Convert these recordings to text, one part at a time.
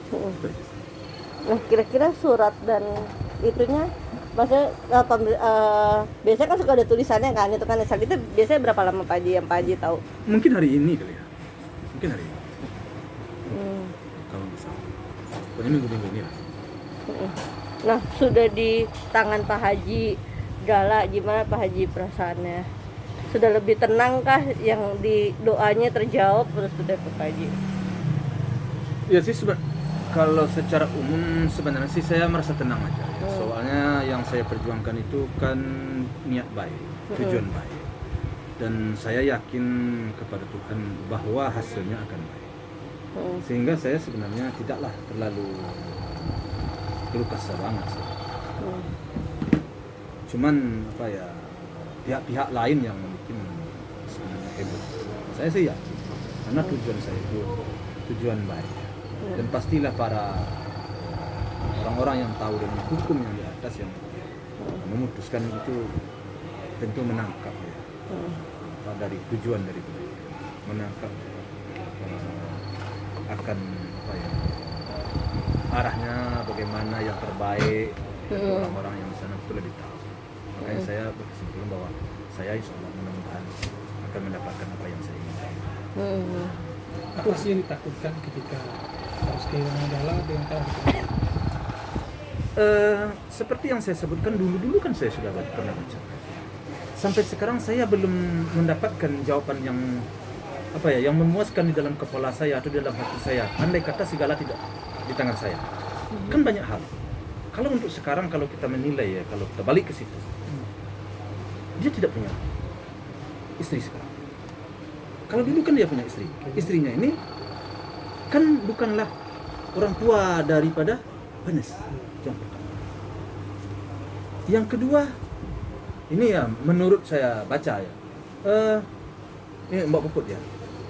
Itu aja. Nah, kira-kira surat dan itunya maksudnya biasanya kan suka ada tulisannya kan, itu kan saat itu biasanya berapa lama Pak Haji yang Pak Haji tahu? Mungkin hari ini kali ya. Mungkin hari ini. Hmm. Kalau nggak salah. Pokoknya minggu-minggu ini lah. Nah, sudah di tangan Pak Haji Gala, gimana Pak Haji perasaannya? Sudah lebih tenang kah yang di doanya terjawab terus sudah Pak Haji? Ya sih kalau secara umum sebenarnya sih saya merasa tenang aja ya. Soalnya yang saya perjuangkan itu kan niat baik, tujuan baik. Dan saya yakin kepada Tuhan bahwa hasilnya akan baik. Sehingga saya sebenarnya tidaklah terlalu keluh kesah banget sih. Cuman apa ya, pihak-pihak lain yang mungkin sebenarnya heboh. Saya sih yakin karena tujuan saya itu tujuan baik. Dan pastilah para orang-orang yang tahu dengan hukum yang di atas yang memutuskan itu tentu menangkap ya. Dari tujuan dari menangkap akan apa ya, arahnya bagaimana yang terbaik bagi orang-orang yang di sana itu lebih tahu. Makanya saya berkesimpulan bahwa saya insya Allah mudah-mudahan akan mendapatkan apa yang saya inginkan. Apa sih yang ditakutkan ketika harus kehilangan Gala dengan cara Seperti yang saya sebutkan dulu kan saya sudah pernah baca. Sampai sekarang saya belum mendapatkan jawaban yang apa ya, yang memuaskan di dalam kepala saya atau di dalam hati saya. Andai kata segala tidak di tangan saya, kan banyak hal. Kalau untuk sekarang kalau kita menilai ya, kalau kita balik ke situ, dia tidak punya istri sekarang. Kalau dulu kan dia punya istri. Istrinya ini kan bukanlah orang tua daripada Penes. Yang pertama. Yang kedua, ini ya menurut saya baca ya, ini Mbak Puput ya,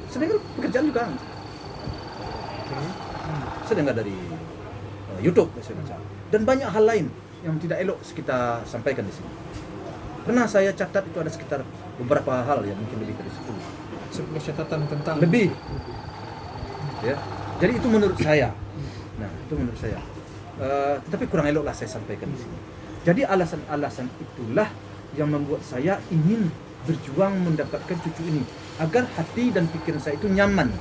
sedangkan pekerjaan juga saya dengar dari YouTube saya baca, dan banyak hal lain yang tidak elok kita sampaikan di sini. Pernah saya catat itu ada sekitar beberapa hal yang mungkin lebih dari 10 catatan tentang lebih ya. Jadi itu menurut saya. Nah, itu menurut saya. Tetapi kurang elok lah saya sampaikan di sini. Jadi alasan-alasan itulah yang membuat saya ingin berjuang mendapatkan cucu ini agar hati dan pikiran saya itu nyaman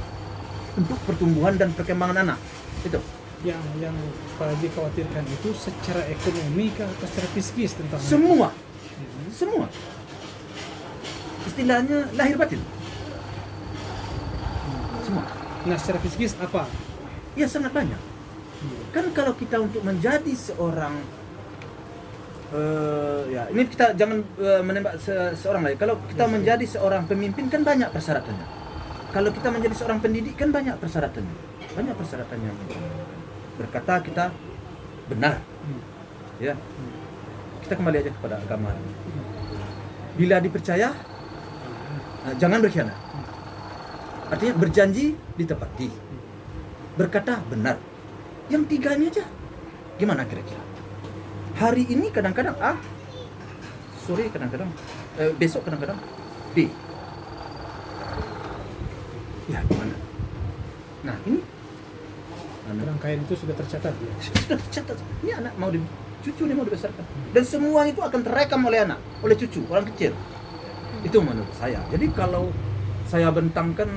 untuk pertumbuhan dan perkembangan anak. Itu. yang Pak Haji khawatirkan itu secara ekonomi kah atau secara psikis tentang Semua. Istilahnya lahir batin. Semua. Nah, secara psikis apa? Ya sangat banyak. Kan kalau kita untuk menjadi seorang ya ini kita jangan menembak seorang lain. Kalau kita menjadi seorang pemimpin kan banyak persyaratannya. Kalau kita menjadi seorang pendidik kan banyak persyaratannya. Banyak persyaratannya. Berkata kita benar. Ya. Kita kembali aja kepada agama. Bila dipercaya, jangan berkhianat. Artinya berjanji ditepati. Berkata benar. Yang tiganya aja. Gimana kira-kira? Hari ini kadang-kadang A, sore kadang-kadang, besok kadang-kadang B. Ya gimana? Nah ini Rangkaian itu sudah tercatat ya. sudah tercatat. Ini anak mau cucu ini mau dibesarkan. Dan semua itu akan terekam oleh anak, oleh cucu, orang kecil. Itu menurut saya. Jadi kalau saya bentangkan,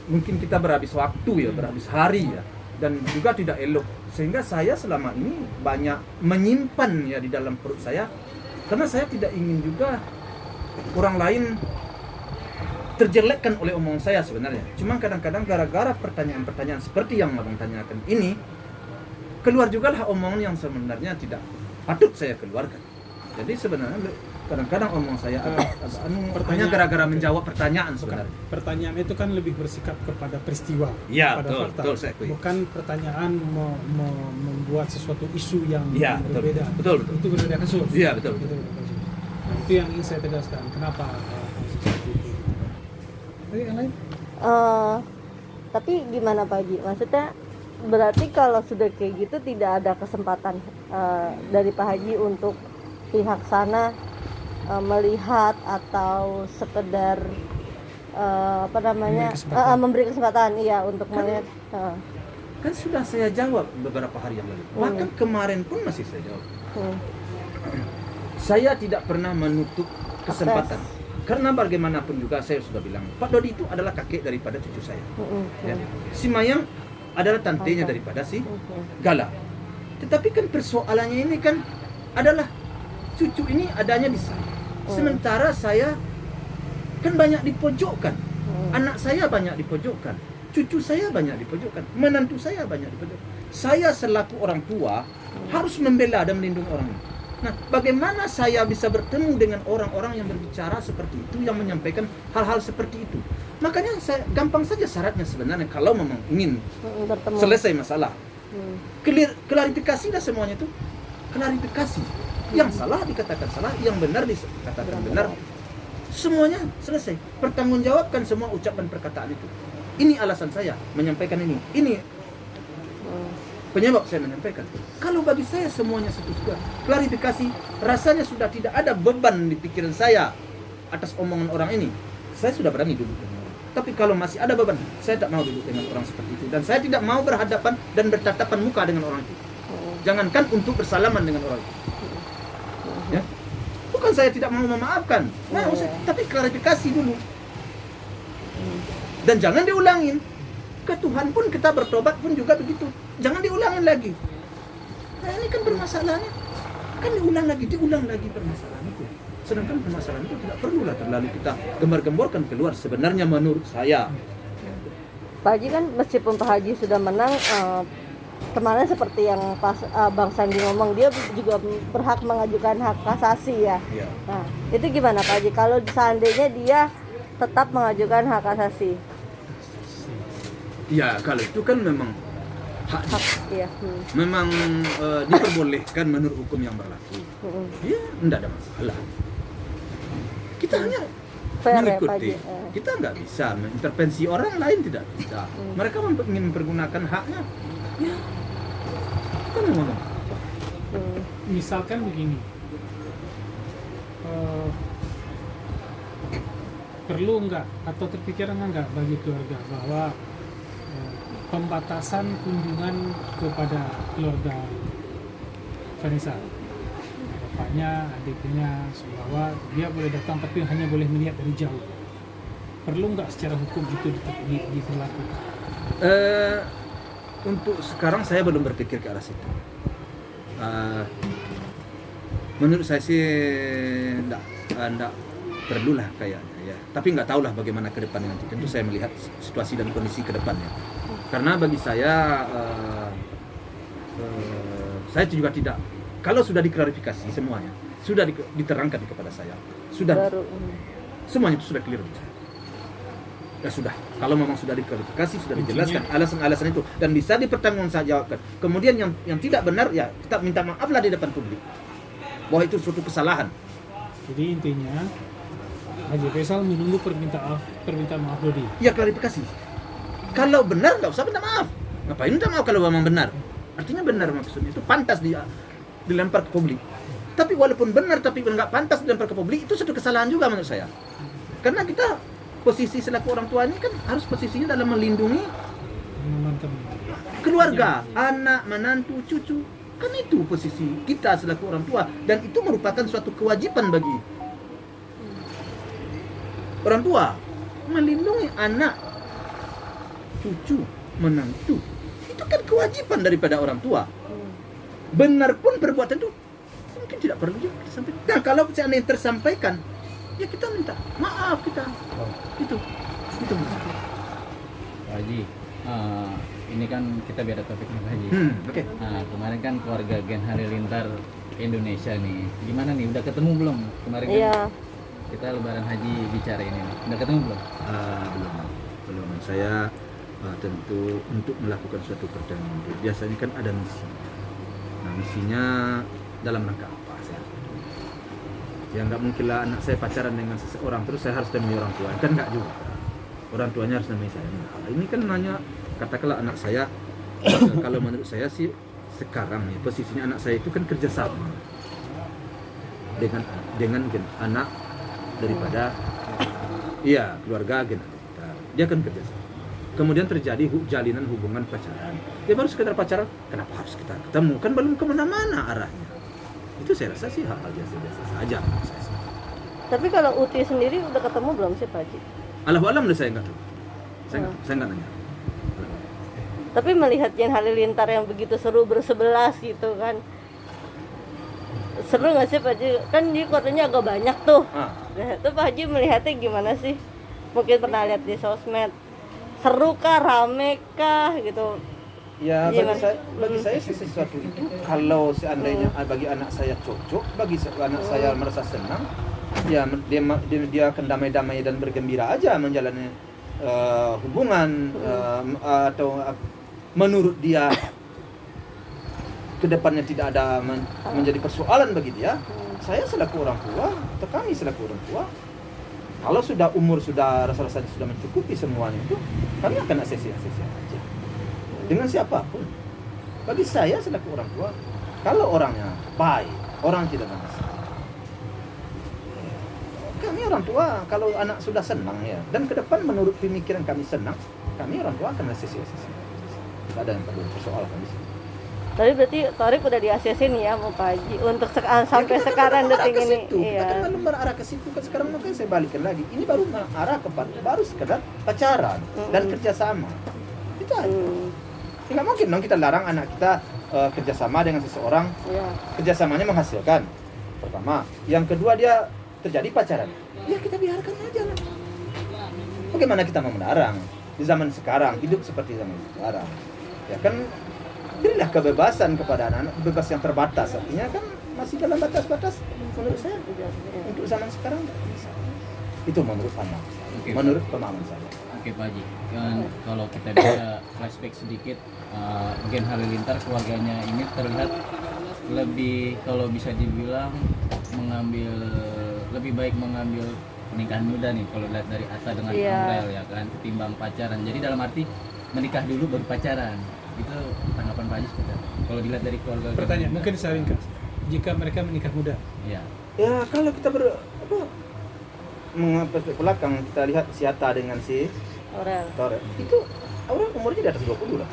mungkin kita berhabis waktu ya, berhabis hari ya. Dan juga tidak elok. Sehingga saya selama ini banyak menyimpan ya di dalam perut saya. Karena saya tidak ingin juga orang lain terjelekkan oleh omongan saya sebenarnya. Cuma kadang-kadang gara-gara pertanyaan-pertanyaan seperti yang abang tanyakan ini, keluar juga lah omongan yang sebenarnya tidak patut saya keluarkan. Jadi sebenarnya kadang-kadang omong saya hanya gara-gara menjawab pertanyaan sebenarnya. Pertanyaan itu kan lebih bersikap kepada peristiwa, Ya, pada betul, fakta. betul, saya akui. Bukan pertanyaan membuat sesuatu isu yang Ya, berbeda. betul. Itu berbeda kasus. Iya, betul. Nah, itu yang ingin saya tegaskan. Kenapa seperti itu? Oke, yang lain? Tapi gimana Pak Haji? Maksudnya berarti kalau sudah kayak gitu tidak ada kesempatan dari Pak Haji untuk pihak sana melihat atau sekedar Memberi kesempatan. memberi kesempatan iya untuk melihat Kan sudah saya jawab beberapa hari yang lalu. Bahkan kemarin pun masih saya jawab. Saya tidak pernah menutup kesempatan. Karena bagaimanapun juga saya sudah bilang, Pak Dodi itu adalah kakek daripada cucu saya. Ya. Si Mayang adalah tantenya daripada si Gala. Tetapi kan persoalannya ini kan adalah cucu ini adanya di saya. Sementara saya kan banyak dipojokkan. Anak saya banyak dipojokkan. Cucu saya banyak dipojokkan. Menantu saya banyak dipojokkan. Saya selaku orang tua harus membela dan melindungi orang ini. Nah, bagaimana saya bisa bertemu dengan orang-orang yang berbicara seperti itu, yang menyampaikan hal-hal seperti itu? Makanya saya gampang saja syaratnya sebenarnya kalau memang ingin bertemu. selesai masalah. Klarifikasi dah semuanya itu. Klarifikasi. Yang salah dikatakan salah, yang benar dikatakan benar. Semuanya selesai. Pertanggungjawabkan semua ucapan perkataan itu. Ini alasan saya menyampaikan ini. Ini penyebab saya menyampaikan. Kalau bagi saya semuanya setuju. Klarifikasi, rasanya sudah tidak ada beban di pikiran saya atas omongan orang ini. Saya sudah berani duduk dengan orang. Tapi kalau masih ada beban, saya tak mau duduk dengan orang seperti itu. Dan saya tidak mau berhadapan dan bertatapan muka dengan orang itu. Jangankan untuk bersalaman dengan orang itu. Ya? Bukan saya tidak mau memaafkan. Mau saya, tapi klarifikasi dulu. Dan jangan diulangin. Ke Tuhan pun kita bertobat pun juga begitu. Jangan diulangin lagi. Nah ini kan permasalahannya. Kan diulang lagi permasalahan itu. Sedangkan permasalahan itu tidak perlulah terlalu kita gembar-gemborkan keluar sebenarnya menurut saya. Pak Haji kan meskipun Pak Haji sudah menang, kemarin seperti yang Bang Sandi ngomong, dia juga berhak mengajukan hak kasasi ya. Ya. Nah itu gimana Pak Haji kalau seandainya dia tetap mengajukan hak kasasi? Ya kalau itu kan memang hak Iya. memang diperbolehkan menurut hukum yang berlaku. Ya, tidak ada masalah. Kita hanya Fair ya, mengikuti. Pak Haji. Kita nggak bisa mengintervensi orang lain, tidak bisa. Mereka ingin mempergunakan haknya. Ya, kita ngomong. Misalkan begini, perlu enggak atau terpikirkan enggak bagi keluarga bahwa pembatasan kunjungan kepada keluarga Vanessa, bapaknya, adiknya, bahwa dia boleh datang tapi hanya boleh melihat dari jauh. Perlu enggak secara hukum itu diberlakukan? Untuk sekarang saya belum berpikir ke arah situ. Menurut saya sih enggak perlulah kayaknya ya. Tapi nggak tahulah bagaimana ke depan nanti. Tentu saya melihat situasi dan kondisi ke depannya. Karena bagi saya juga tidak. Kalau sudah diklarifikasi semuanya, sudah diterangkan kepada saya, sudah semuanya itu sudah clear. Ya sudah. Kalau memang sudah diklarifikasi, sudah dijelaskan alasan-alasan itu dan bisa dipertanggungjawabkan. Kemudian yang tidak benar ya kita minta maaflah di depan publik. Bahwa itu suatu kesalahan. Jadi intinya Haji Faisal menunggu permintaan maaf Dodi. Ya klarifikasi. Kalau benar nggak usah minta maaf. Ngapain minta maaf kalau memang benar? Artinya benar maksudnya itu pantas dilempar ke publik. Tapi walaupun benar tapi nggak pantas dilempar ke publik itu suatu kesalahan juga menurut saya. Karena kita posisi selaku orang tua ini kan harus posisinya dalam melindungi keluarga, anak, menantu, cucu. Kan itu posisi kita selaku orang tua dan itu merupakan suatu kewajiban bagi orang tua melindungi anak, cucu, menantu. Itu kan kewajiban daripada orang tua. Benar pun perbuatan itu mungkin tidak perlu juga disampaikan. Nah, kalau seandainya tersampaikan, ya kita minta maaf kita. Itu. Pak Haji, ini kan kita beda topik nih Pak Haji. Oke. Nah, kemarin kan keluarga Gen Halilintar Indonesia nih, gimana nih? Udah ketemu belum? Kemarin kan kita Lebaran Haji bicara ini nih. Udah ketemu belum? Belum. Saya tentu untuk melakukan suatu pertemuan itu biasanya kan ada misi. Nah, misinya dalam rangka apa? Ya nggak mungkin lah anak saya pacaran dengan seseorang terus saya harus temui orang tua. Kan nggak juga. Orang tuanya harus temui saya. Nah, ini kan hanya katakanlah anak saya kalau menurut saya sih sekarang nih posisinya anak saya itu kan kerjasama dengan anak daripada keluarga agen kita. Dia kan kerjasama. kemudian terjadi jalinan hubungan pacaran. Ya baru sekedar pacaran, kenapa harus kita ketemu? Kan belum kemana-mana arahnya. Itu saya rasa sih hal-hal biasa-biasa saja menurut saya sih. Tapi kalau Uti sendiri udah ketemu belum sih Pak Haji? Allahu alam lah, saya nggak tahu. Saya nggak nanya. Tapi melihat Gen Halilintar yang begitu seru bersebelas gitu kan, seru nggak sih Pak Haji? Kan di keluarganya agak banyak tuh. Nah, itu Pak Haji melihatnya gimana sih? Mungkin pernah lihat di sosmed. Seru kah, rame kah gitu? Ya Gimana? bagi saya sih sesuatu itu kalau seandainya bagi anak saya cocok, bagi anak saya merasa senang, ya dia akan damai-damai dan bergembira aja menjalani hubungan atau menurut dia kedepannya tidak ada menjadi persoalan bagi dia. Saya selaku orang tua atau kami selaku orang tua, kalau sudah umur sudah rasa-rasanya sudah mencukupi semuanya itu, kami akan asesi aja dengan siapapun. Bagi saya selaku orang tua, kalau orangnya baik, orang tidak masalah. Kami orang tua kalau anak sudah senang ya, dan ke depan menurut pemikiran kami senang, kami orang tua akan asesi. Tidak ada yang perlu persoalan di sini. Tapi berarti Torik udah di-ACC nih ya Pak Haji untuk sampai Ya, sekarang detik ke ini. situ. Kita kan belum berarah ke situ kan sekarang, makanya saya balikin lagi. Ini baru mengarah kepada baru sekedar pacaran dan kerjasama. Itu aja. Nggak mungkin dong kita larang anak kita kerjasama dengan seseorang. Iya. Kerjasamanya menghasilkan. Pertama, yang kedua dia terjadi pacaran. Ya kita biarkan aja lah. Bagaimana kita mau melarang di zaman sekarang, hidup seperti zaman sekarang? Ya kan, berilah kebebasan kepada anak-anak, bebas yang terbatas. Artinya kan masih dalam batas-batas menurut saya. Untuk zaman sekarang nggak bisa. Itu menurut pandang saya. Oke, menurut pemahaman saya. Oke Pak Haji, kan kalau kita bisa flashback sedikit, Gen Halilintar keluarganya ini terlihat lebih, kalau bisa dibilang lebih baik mengambil pernikahan muda nih kalau lihat dari Atta dengan Aurel ya kan, ketimbang pacaran. Jadi dalam arti menikah dulu baru pacaran. Itu tanggapan Pak Haji seperti apa? Kalau dilihat dari keluarga. Pertanyaan mungkin saya ringkas. Jika mereka menikah muda, Ya. Ya kalau kita mengapa belakang kita lihat si Atta dengan si Aurel. Aurel, itu Aurel umurnya di atas 20 lah.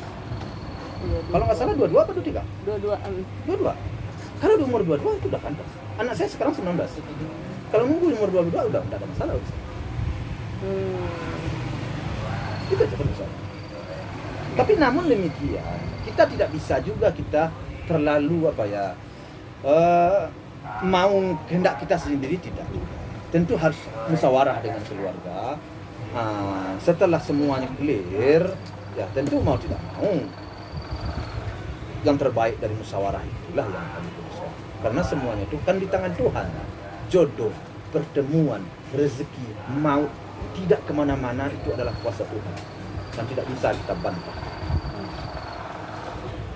Iya, Kalau nggak salah 22 apa 23? dua-dua. 22. Kalau di umur 22 itu udah pantas. Anak saya sekarang 19. Kalau nunggu umur 22 udah ada masalah. Itu aja masalah. Tapi namun demikian, kita tidak bisa juga kita terlalu mau kehendak kita sendiri, tidak. Tentu harus musyawarah dengan keluarga. Setelah semuanya clear, ya tentu mau tidak mau yang terbaik dari musyawarah itulah yang akan diputuskan. Karena semuanya itu kan di tangan Tuhan. Jodoh, pertemuan, rezeki, maut, tidak kemana-mana itu adalah kuasa Tuhan dan tidak bisa kita bantah.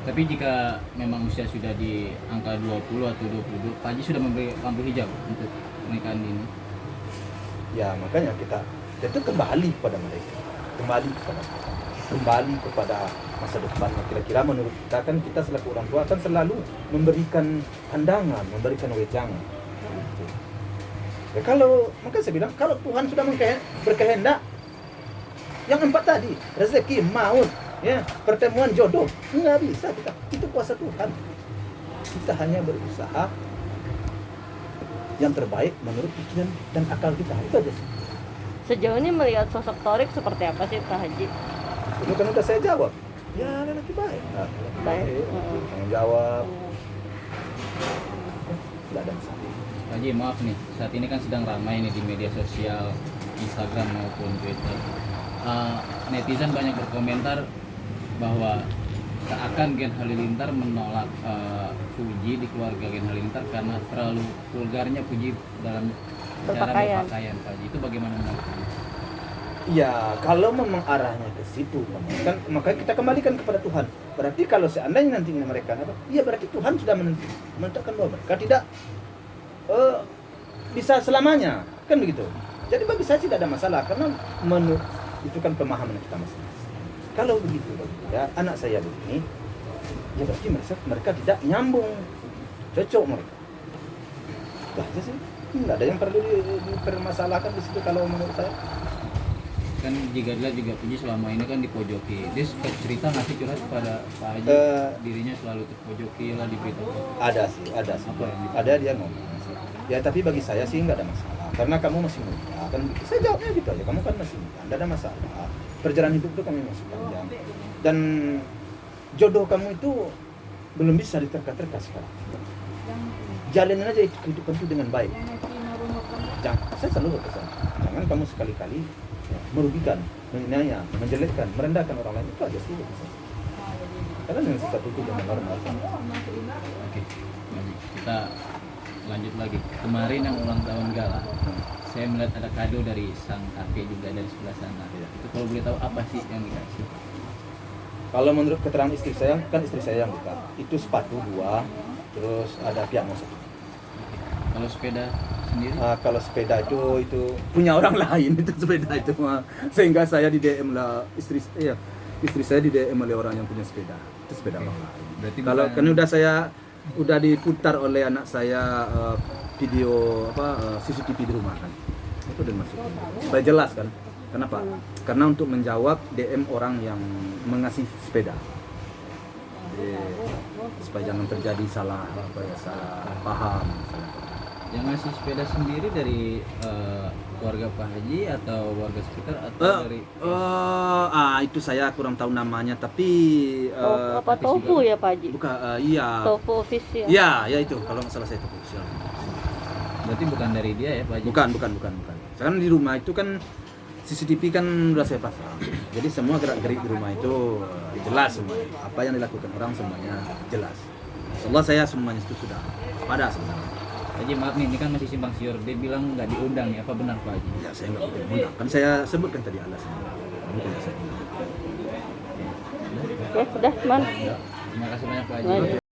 Tapi jika memang usia sudah di angka 20 atau 22, Pak Haji sudah memberi lampu hijau untuk pernikahan ini. Ya makanya kita tentu kembali kepada mereka, kembali kepada masa depan. Kira-kira menurut kita kan, kita selaku orang tua kan selalu memberikan pandangan, memberikan wejangan. Ya makanya saya bilang kalau Tuhan sudah berkehendak yang 4 tadi, rezeki, maut, ya, pertemuan jodoh, nggak bisa kita. Itu kuasa Tuhan. Kita hanya berusaha yang terbaik menurut pikiran dan akal kita. Itu aja sih. Sejauh ini melihat sosok Torik seperti apa sih Pak Haji? Itu kan udah saya jawab. Ya lelaki baik. Lelaki Baik. Tanggung jawab. Tidak ada masalah. Pak Haji, maaf nih, saat ini kan sedang ramai nih di media sosial, Instagram maupun Twitter. Netizen banyak berkomentar bahwa seakan Gen Halilintar menolak Puji di keluarga Gen Halilintar karena terlalu vulgarnya Puji dalam cara berpakaian. Pak Haji, itu bagaimana menanggapi? Ya, kalau memang arahnya ke situ, kan makanya kita kembalikan kepada Tuhan. Berarti kalau seandainya nantinya mereka iya berarti Tuhan sudah menentukan bahwa mereka tidak bisa selamanya, kan begitu. Jadi bagi saya tidak ada masalah karena menurut itu kan pemahaman kita masing-masing. Kalau begitu ya anak saya begini, ya berarti mereka tidak nyambung, cocok mereka. Itu aja sih. Tidak ada yang perlu dipermasalahkan di situ kalau menurut saya. kan jika dilihat juga Puji selama ini kan dipojoki. Dia suka cerita ngasih curhat pada Pak Haji, dirinya selalu terpojoki lah di berita. Ada sih. Apa yang gitu? Ada dia ngomong. Ya tapi bagi saya sih nggak ada masalah. Karena kamu masih muda kan. Saya jawabnya gitu aja. Kamu kan masih muda, nggak ada masalah. Perjalanan hidup itu kamu masih panjang. Dan jodoh kamu itu belum bisa diterka-terka sekarang. Jalanin aja kehidupan itu dengan baik. Jangan, saya selalu berpesan, jangan kamu sekali-kali merugikan, menghina, menjelekkan, merendahkan orang lain. Itu aja sih berpesan. Karena dengan sesuatu itu jangan normal. Oke, baik. Kita lanjut lagi. Kemarin yang ulang tahun Gala, saya melihat ada kado dari sang kakek juga dari sebelah sana. Itu kalau boleh tahu apa sih yang dikasih? Kalau menurut keterangan istri saya, kan istri saya yang buka. Itu sepatu 2, terus ada piano 1. Kalau sepeda sendiri? Kalau sepeda itu punya orang lain itu sepeda itu. Sehingga saya di DM lah istri saya di DM oleh orang yang punya sepeda. Itu sepeda orang lain. Berarti Kalau bukan- kan udah diputar oleh anak saya video CCTV di rumah kan. Itu udah masuk. Supaya jelas kan. Kenapa? Karena untuk menjawab DM orang yang mengasih sepeda. Jadi, supaya jangan terjadi salah paham. Yang ngasih sepeda sendiri dari keluarga Pak Haji atau warga sekitar atau dari Itu saya kurang tahu namanya tapi Apa tofu ya Pak Haji? bukan iya. Tofu official. Iya, ya itu kalau nggak salah saya itu official. berarti bukan dari dia ya Pak Haji? Bukan. Sekarang di rumah itu kan CCTV kan udah saya pasang. Jadi semua gerak-gerik di rumah itu jelas semua. Apa yang dilakukan orang semuanya jelas. Insyaallah saya semuanya itu sudah pada sebenarnya. Pak Haji maaf nih, ini kan masih simpang siur. Dia bilang nggak diundang nih, apa benar Pak Haji? Ya saya nggak boleh undang. Kan saya sebutkan tadi alasannya. Bukan saya. Ya sudah, Man. Terima kasih banyak Pak Haji. Baik.